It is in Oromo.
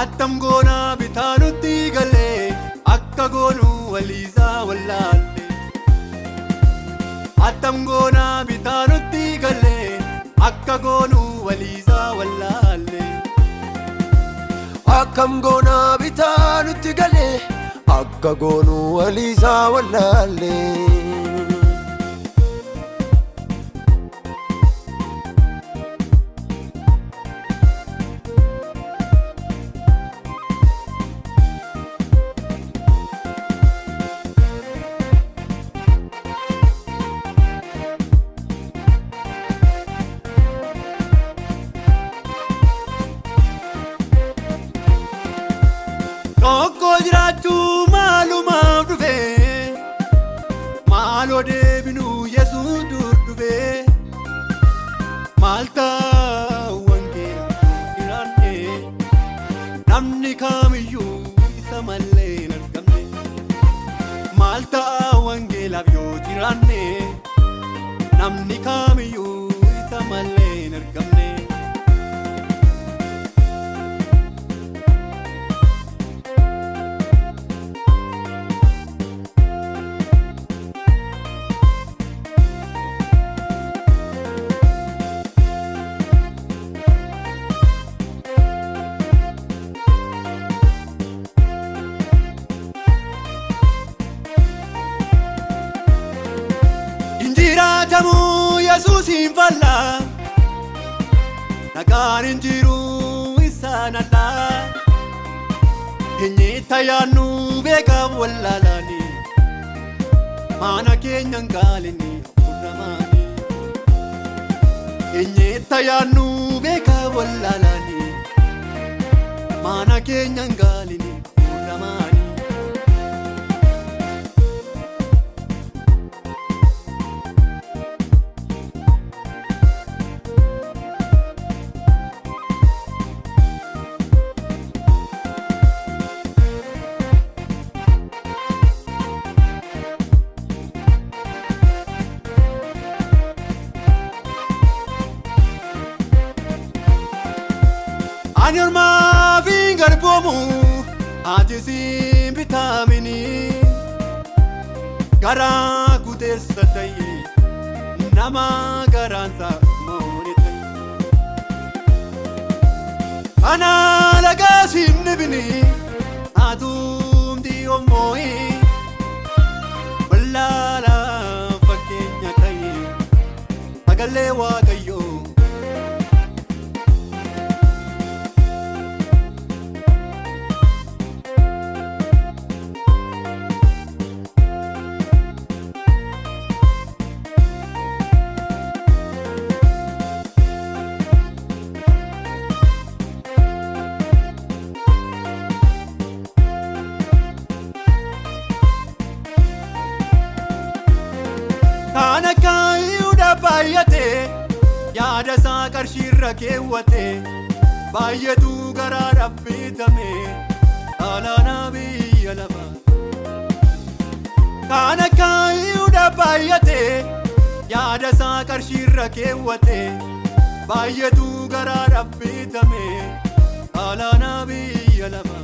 Attam goonaa bitaanutti galee akka goonuu waliisaa wallaalle. Attam goonaa bitaanutti galee akka goonuu waliisaa wallaalle. Akkam goonaa bitaanutti galee akka goonuu waliisaa wallaalle. Tokko jiraachuu maalumaaf dhufe maaloo deebinuu Yesuus dur dhufe maal ta'u wangeela jiraanne namni kamiyyuu isa malee hin argamne. Maal ta'u wangeelaaf yoo jiraanne namni kamiyyuu isa malee hin argamne. Jiraatamu Yesuusin falla nagaan hin jiru isaan alla. Eenyetta yaannu beekaaf wallaalani mana keenya hin gaalini furramaani. Eenyetta yaannu beekaaf wallaalani mana keenya hin gaalini furramaani. Ani ormaa fi garboomu ati siin bitaamini garaa guuteessa ta'e nama garaansa mooni ta'e. Ana lagaa siin dhibini atumti ommooyi wallaala fakkeenya ta'e sagalee Waaqayyoo. Kana kaayuudha baay'ate yaada isaa qarshiirra keewwate baay'atu garaadhaaf bitame alaanaa biyya lafa. Kana kaayuudha baay'ate yaada isaa qarshiirra keewwate baay'atu garaadhaaf bitame alaanaa biyya lafa.